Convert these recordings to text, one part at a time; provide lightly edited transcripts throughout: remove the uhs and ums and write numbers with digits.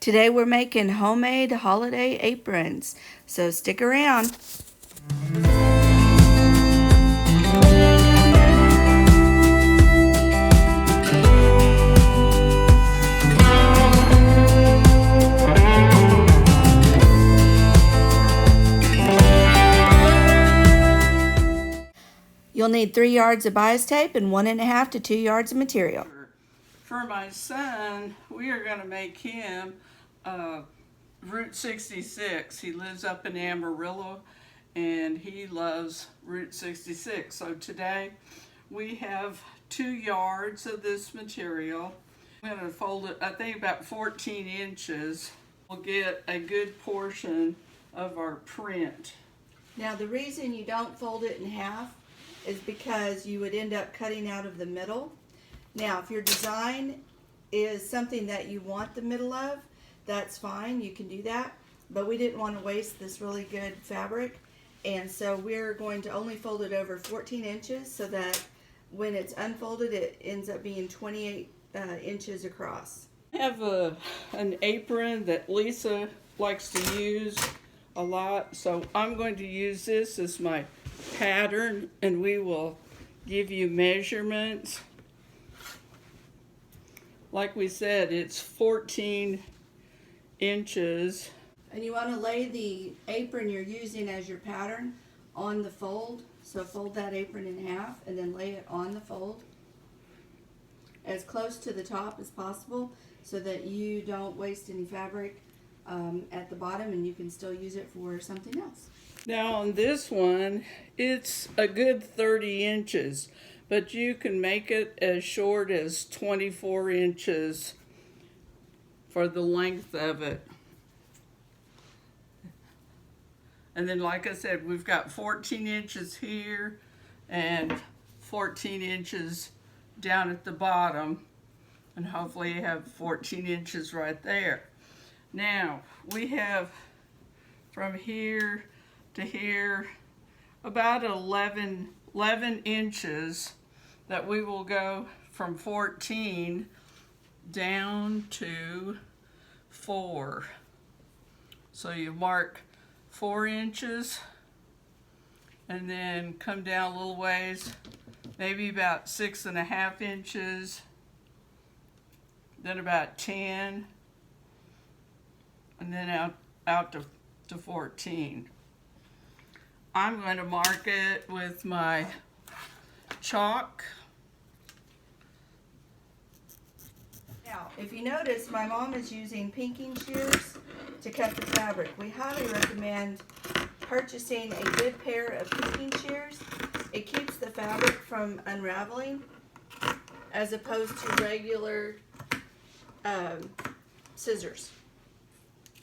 Today we're making homemade holiday aprons, so stick around. You'll need 3 yards of bias tape and 1.5 to 2 yards of material. For my son, we are going to make him Route 66. He lives up in Amarillo and he loves Route 66. So today we have 2 yards of this material. I'm going to fold it, I think about 14 inches. We'll get a good portion of our print. Now the reason you don't fold it in half is because you would end up cutting out of the middle. Now if your design is something that you want the middle of, that's fine, you can do that, but we didn't want to waste this really good fabric, and so we're going to only fold it over 14 inches so that when it's unfolded it ends up being 28 inches across. I have an apron that Lisa likes to use a lot, so I'm going to use this as my pattern and we will give you measurements. Like we said, it's 14 inches. And you want to lay the apron you're using as your pattern on the fold. So fold that apron in half and then lay it on the fold as close to the top as possible so that you don't waste any fabric at the bottom and you can still use it for something else. Now on this one, it's a good 30 inches, but you can make it as short as 24 inches for the length of it. And then like I said, we've got 14 inches here and 14 inches down at the bottom, and hopefully you have 14 inches right there. Now we have from here to here about 11 inches that we will go from 14 down to 4. So you mark 4 inches and then come down a little ways, maybe about 6.5 inches, then about 10, and then out to 14. I'm going to mark it with my chalk. Now, if you notice, my mom is using pinking shears to cut the fabric. We highly recommend purchasing a good pair of pinking shears. It keeps the fabric from unraveling as opposed to regular scissors,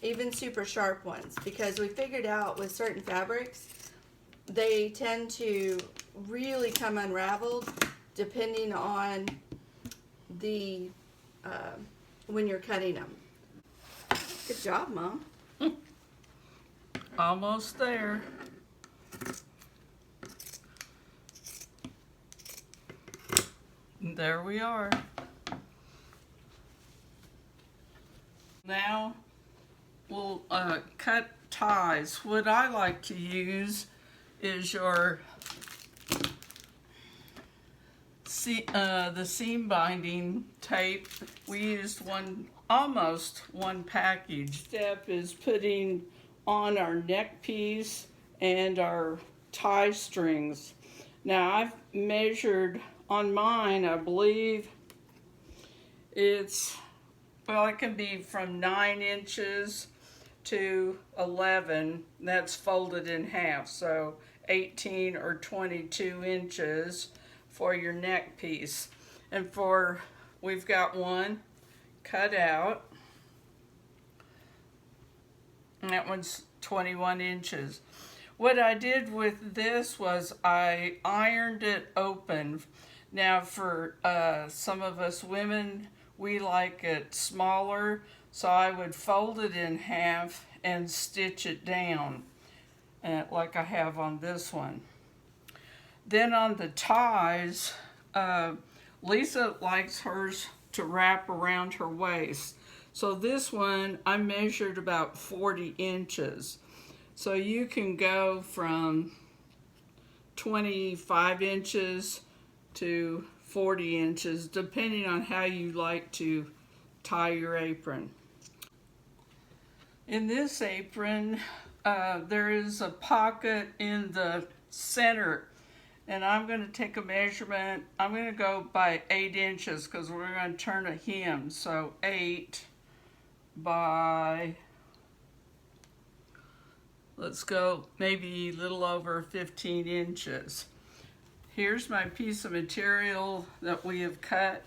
even super sharp ones, because we figured out with certain fabrics they tend to really come unraveled depending on the when you're cutting them. Good job, Mom. Almost there. And there we are. Now we'll cut ties. What I like to use is your the seam binding tape. We used almost one package. Step is putting on our neck piece and our tie strings. Now I've measured on mine, I believe it can be from 9 inches to 11. That's folded in half, so 18 or 22 inches for your neck piece. And we've got one cut out, and that one's 21 inches. What I did with this was I ironed it open. Now for some of us women, we like it smaller, so I would fold it in half and stitch it down like I have on this one. Then on the ties, Lisa likes hers to wrap around her waist. So this one, I measured about 40 inches. So you can go from 25 inches to 40 inches, depending on how you like to tie your apron. In this apron, there is a pocket in the center, and I'm going to take a measurement. I'm going to go by 8 inches because we're going to turn a hem. So 8 by, let's go maybe a little over 15 inches. Here's my piece of material that we have cut,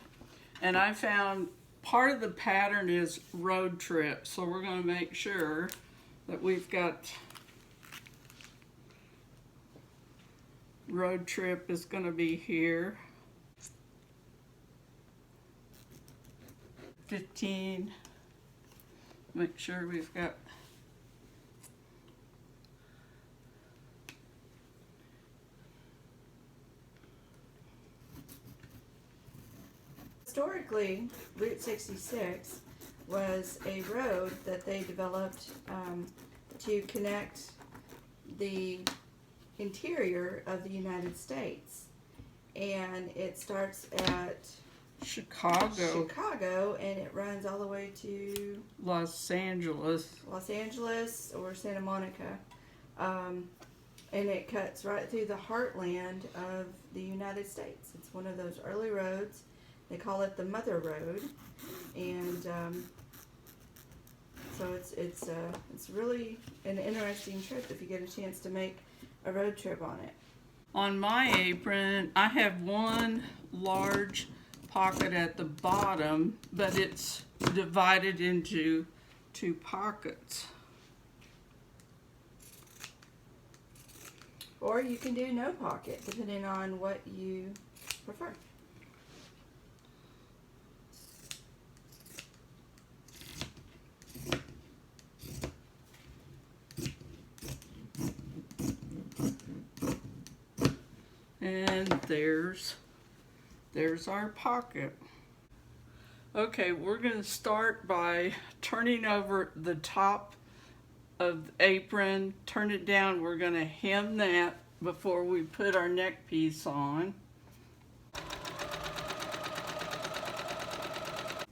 and I found part of the pattern is road trip, so we're going to make sure that we've got road trip is going to be here. 15. Make sure we've got Historically, Route 66 was a road that they developed to connect the interior of the United States. And it starts at Chicago, and it runs all the way to Los Angeles or Santa Monica. And it cuts right through the heartland of the United States. It's one of those early roads. They call it the Mother Road, and so it's really an interesting trip if you get a chance to make a road trip on it. On my apron, I have one large pocket at the bottom, but it's divided into 2 pockets. Or you can do no pocket, depending on what you prefer. And there's our pocket. Okay, we're going to start by turning over the top of the apron, turn it down. We're going to hem that before we put our neck piece on.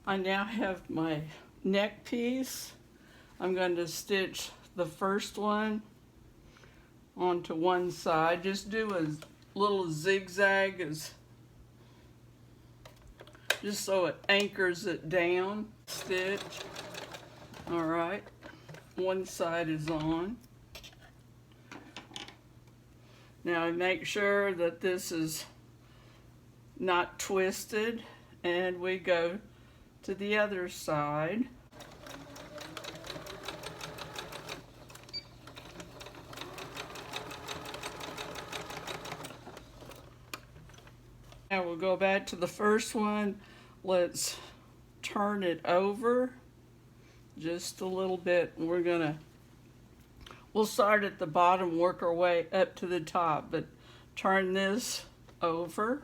I now have my neck piece. I'm going to stitch the first one onto one side. Just do a little zigzag just so it anchors it down. Stitch. All right, one side is on. Now make sure that this is not twisted, and we go to the other side. Now we'll go back to the first one. Let's turn it over just a little bit. We'll start at the bottom, work our way up to the top, but turn this over.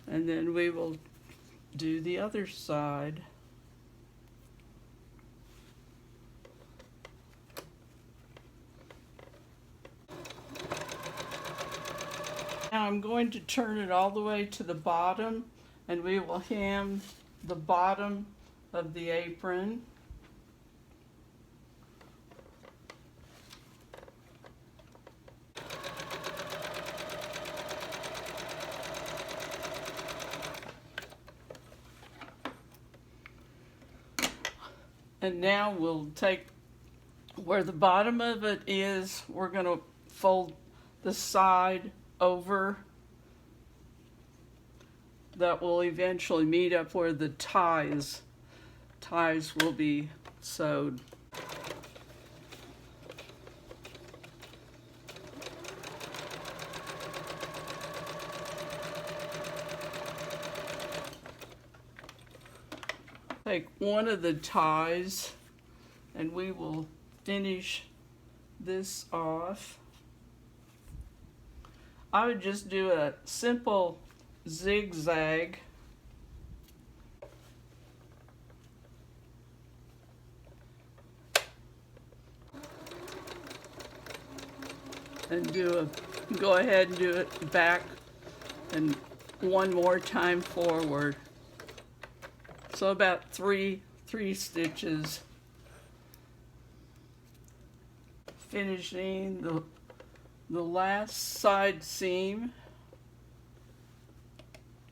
And then we will do the other side. Now I'm going to turn it all the way to the bottom, and we will hem the bottom of the apron. And now we'll take where the bottom of it is, we're going to fold the side over. That will eventually meet up where the ties will be sewed. take one of the ties and we will finish this off. I would just do a simple zigzag. And go ahead and do it back and one more time forward. So about three stitches. Finishing the last side seam.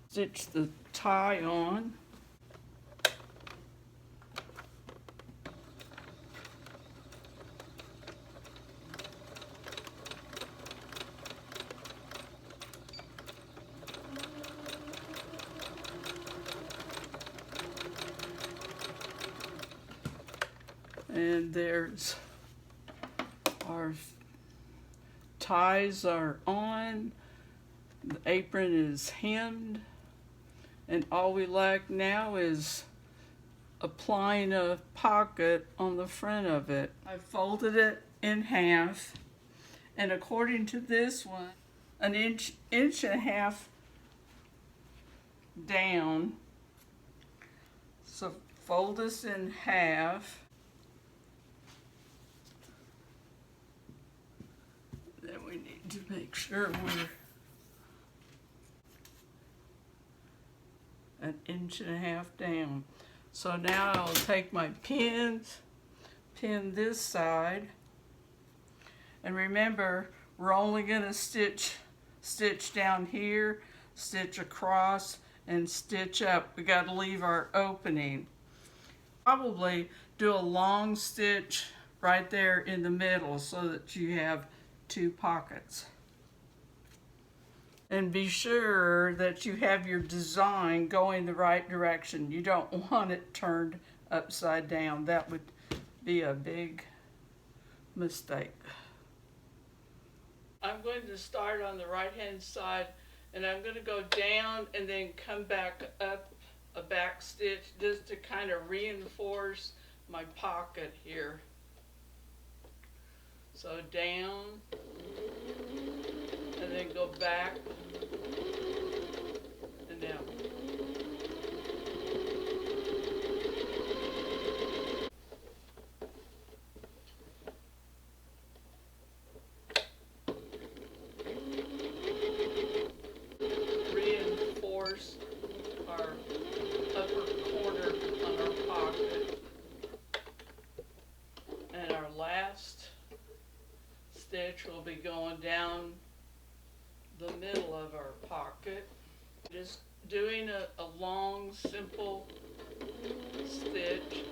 Stitch the tie on. And there's our ties are on, the apron is hemmed, and all we lack now is applying a pocket on the front of it. I folded it in half, and according to this one, an inch and a half down. So fold this in half. Then we need to make sure we're an inch and a half down. So now I'll take my pins, pin this side, and remember we're only going to stitch down here, stitch across, and stitch up. We got to leave our opening. Probably do a long stitch right there in the middle so that you have two pockets. And be sure that you have your design going the right direction. You don't want it turned upside down. That would be a big mistake. I'm going to start on the right hand side, and I'm going to go down and then come back up a back stitch just to kind of reinforce my pocket here. So down, and then go back and down. Reinforce our upper corner on our pocket. And our last stitch will be going down the middle of our pocket. Just doing a long, simple stitch.